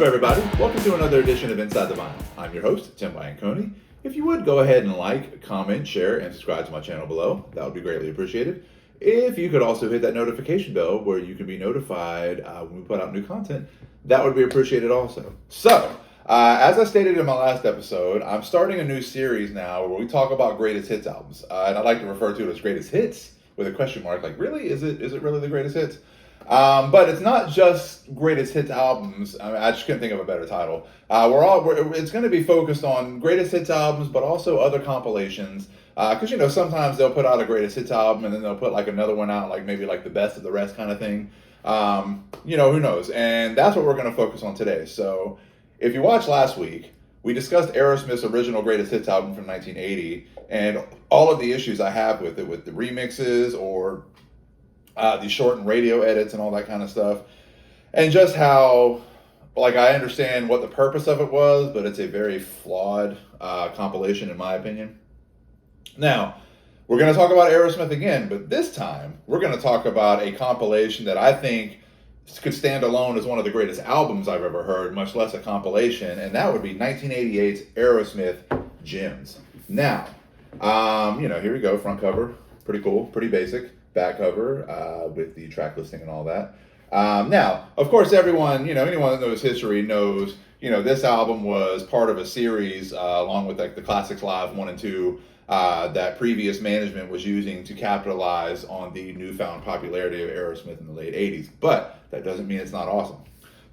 up, everybody? Welcome to another edition of Inside the Vinyl. I'm your host, Tim Bianconi. If you would, go ahead and like, comment, share, and subscribe to my channel below. That would be greatly appreciated. If you could also hit that notification bell where you can be notified when we put out new content, that would be appreciated also. So, as I stated in my last episode, I'm starting a new series now where we talk about greatest hits albums. And I like to refer to it as greatest hits with a question mark. Like, really? Is it really the greatest hits? But it's not just greatest hits albums. I just couldn't think of a better title. It's going to be focused on greatest hits albums, but also other compilations. Because sometimes they'll put out a greatest hits album and then they'll put like another one out, like maybe like the best of the rest kind of thing. Who knows? And that's what we're going to focus on today. So if you watched last week, we discussed Aerosmith's original greatest hits album from 1980 and all of the issues I have with it, with the remixes or the shortened radio edits and all that kind of stuff, and just how, like, I understand what the purpose of it was, but it's a very flawed compilation in my opinion. Now, we're going to talk about Aerosmith again, but this time we're going to talk about a compilation that I think could stand alone as one of the greatest albums I've ever heard, much less a compilation, and that would be 1988's Aerosmith Gems. Now, here we go, front cover, pretty cool, pretty basic. Back cover with the track listing and all that. Now, of course, anyone that knows history knows, this album was part of a series along with like the Classics Live 1 and 2 that previous management was using to capitalize on the newfound popularity of Aerosmith in the late 80s. But that doesn't mean it's not awesome.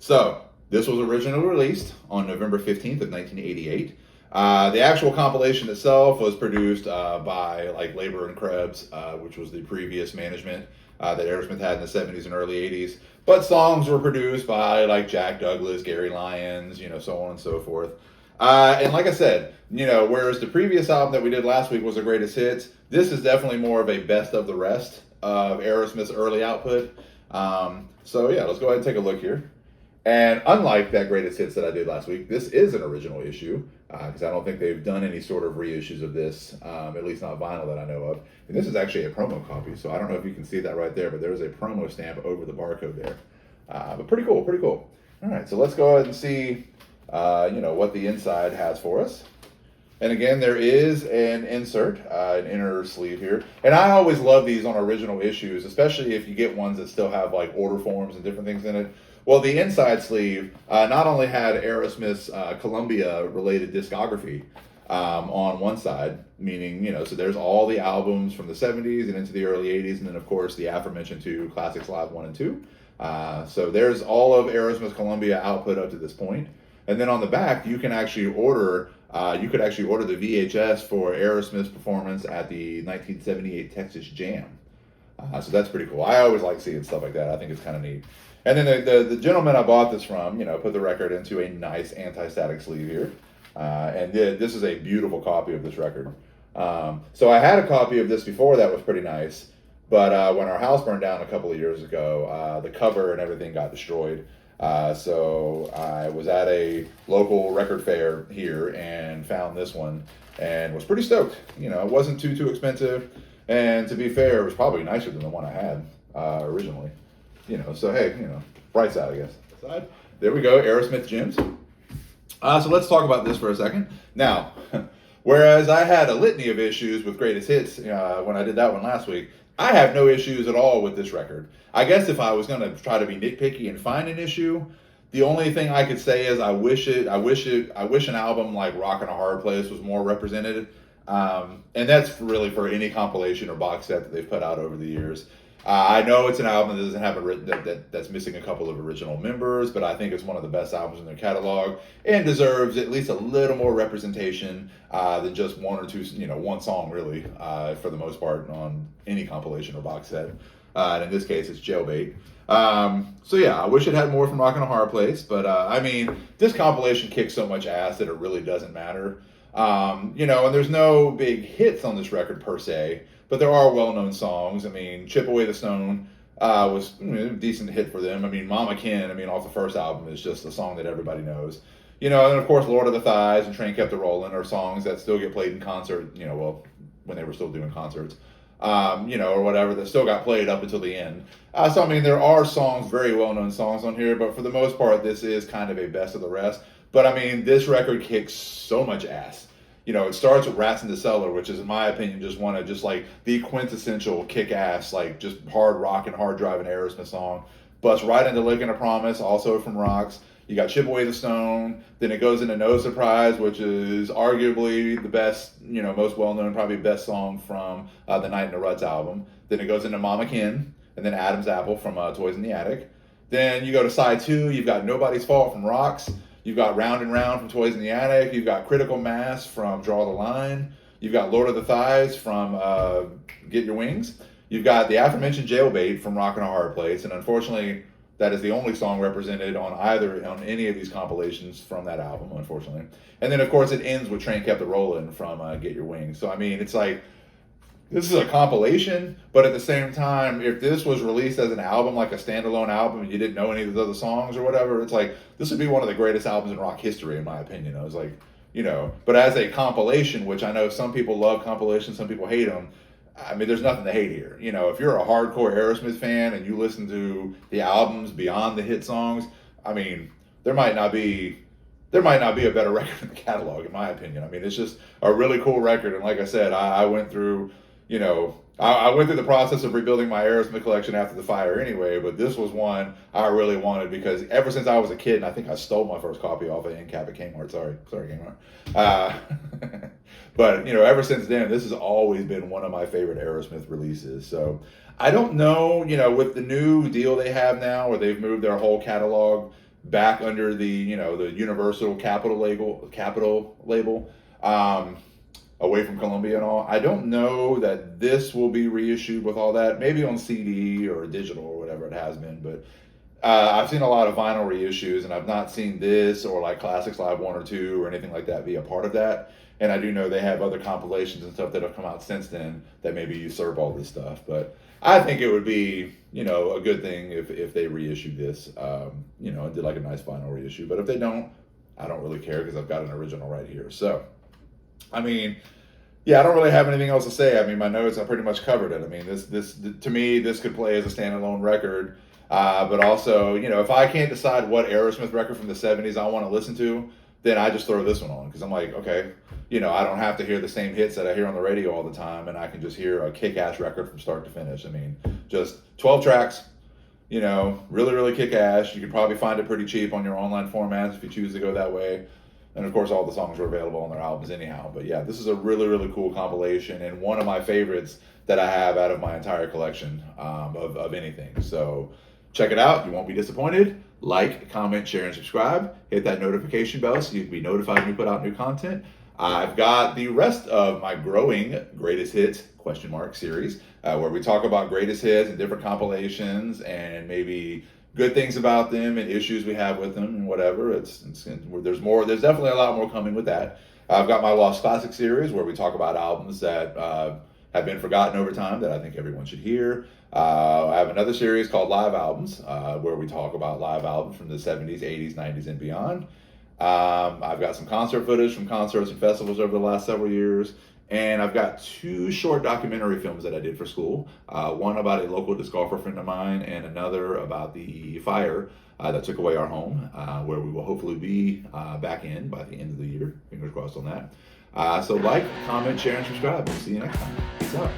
So this was originally released on November 15th of 1988. The actual compilation itself was produced by like Labor and Krebs, which was the previous management that Aerosmith had in the 70s and early 80s. But songs were produced by like Jack Douglas, Gary Lyons, so on and so forth. And like I said, whereas the previous album that we did last week was the greatest hits, this is definitely more of a best of the rest of Aerosmith's early output. So yeah, let's go ahead and take a look here. And unlike that greatest hits that I did last week, this is an original issue because I don't think they've done any sort of reissues of this, at least not vinyl that I know of. And this is actually a promo copy, so I don't know if you can see that right there, but there is a promo stamp over the barcode there. But pretty cool, pretty cool. All right, so let's go ahead and see, what the inside has for us. And again, there is an insert, an inner sleeve here. And I always love these on original issues, especially if you get ones that still have like order forms and different things in it. Well, the inside sleeve not only had Aerosmith's Columbia-related discography on one side, meaning, so there's all the albums from the 70s and into the early 80s, and then, of course, the aforementioned two Classics Live 1 and 2. So there's all of Aerosmith's Columbia output up to this point. And then on the back, you can actually order the VHS for Aerosmith's performance at the 1978 Texas Jam. So that's pretty cool. I always like seeing stuff like that. I think it's kind of neat. And then the gentleman I bought this from, put the record into a nice anti-static sleeve here. And this is a beautiful copy of this record. So I had a copy of this before that was pretty nice. But when our house burned down a couple of years ago, the cover and everything got destroyed. So I was at a local record fair here and found this one and was pretty stoked. It wasn't too expensive. And to be fair, it was probably nicer than the one I had originally. So hey, bright side, I guess. Side. There we go, Aerosmith Gems. So let's talk about this for a second. Now, whereas I had a litany of issues with greatest hits when I did that one last week, I have no issues at all with this record. I guess if I was going to try to be nitpicky and find an issue, the only thing I could say is I wish an album like Rockin' a Hard Place was more represented. And that's really for any compilation or box set that they've put out over the years. I know it's an album that doesn't have that's missing a couple of original members, but I think it's one of the best albums in their catalog and deserves at least a little more representation than just one or two, one song really, for the most part on any compilation or box set. And in this case, it's Jailbait. So yeah, I wish it had more from Rockin' a Hard Place, but this compilation kicks so much ass that it really doesn't matter. And there's no big hits on this record per se. But there are well-known songs. Chip Away the Stone was a decent hit for them. Mama Ken, off the first album is just a song that everybody knows. And of course, Lord of the Thighs and Train Kept a Rollin' are songs that still get played in concert, when they were still doing concerts. or whatever, that still got played up until the end. So, I mean, there are songs, very well known songs on here, but for the most part, this is kind of a best of the rest. But I mean, this record kicks so much ass. It starts with Rats in the Cellar, which is, in my opinion, just one of just like the quintessential kick ass, like just hard rockin', hard driving Aerosmith song. Busts right into Lickin' a Promise, also from Rocks. You got Chip Away the Stone. Then it goes into No Surprise, which is arguably the best, most well known, probably best song from the Night in the Ruts album. Then it goes into Mama Kin, and then Adam's Apple from Toys in the Attic. Then you go to side 2, you've got Nobody's Fault from Rocks. You've got Round and Round from Toys in the Attic. You've got Critical Mass from Draw the Line. You've got Lord of the Thighs from Get Your Wings. You've got the aforementioned Jailbait from Rockin' a Hard Place. And unfortunately, that is the only song represented on any of these compilations from that album, unfortunately. And then, of course, it ends with Train Kept It Rollin' from Get Your Wings. So, I mean, it's like, this is a compilation, but at the same time, if this was released as an album, like a standalone album, and you didn't know any of the other songs or whatever, it's like, this would be one of the greatest albums in rock history, in my opinion. I was like, but as a compilation, which I know some people love compilations, some people hate them, I mean, there's nothing to hate here. If you're a hardcore Aerosmith fan and you listen to the albums beyond the hit songs, I mean, there might not be a better record in the catalog, in my opinion. I mean, it's just a really cool record. And like I said, I went through, I went through the process of rebuilding my Aerosmith collection after the fire anyway, but this was one I really wanted because ever since I was a kid, and I think I stole my first copy off of Endcap at Kmart. Sorry, Kmart. But, ever since then, this has always been one of my favorite Aerosmith releases. So I don't know, with the new deal they have now, where they've moved their whole catalog back under the, the Universal Capitol label, away from Columbia and all. I don't know that this will be reissued with all that, maybe on CD or digital or whatever it has been, but I've seen a lot of vinyl reissues, and I've not seen this or like Classics Live 1 or 2 or anything like that be a part of that. And I do know they have other compilations and stuff that have come out since then that maybe usurp all this stuff. But I think it would be, a good thing if they reissued this, and did like a nice vinyl reissue. But if they don't, I don't really care because I've got an original right here. So, I mean, yeah, I don't really have anything else to say. I mean, my notes, I pretty much covered it. I mean, this to me, this could play as a standalone record. But also, if I can't decide what Aerosmith record from the 70s I want to listen to, then I just throw this one on because I'm like, okay, I don't have to hear the same hits that I hear on the radio all the time, and I can just hear a kick-ass record from start to finish. I mean, just 12 tracks, really, really kick-ass. You could probably find it pretty cheap on your online formats if you choose to go that way. And of course, all the songs are available on their albums anyhow. But yeah, this is a really, really cool compilation and one of my favorites that I have out of my entire collection of anything. So check it out. You won't be disappointed. Like, comment, share, and subscribe. Hit that notification bell so you can be notified when we put out new content. I've got the rest of my growing Greatest Hits ? Series where we talk about greatest hits and different compilations and maybe good things about them and issues we have with them and whatever. There's more. There's definitely a lot more coming with that. I've got my Lost Classic series where we talk about albums that have been forgotten over time that I think everyone should hear. I have another series called Live Albums where we talk about live albums from the 70s, 80s, 90s, and beyond. I've got some concert footage from concerts and festivals over the last several years. And I've got 2 short documentary films that I did for school. One about a local disc golfer friend of mine, and another about the fire that took away our home, where we will hopefully be back in by the end of the year. Fingers crossed on that. So like, comment, share, and subscribe. We'll see you next time. Peace out.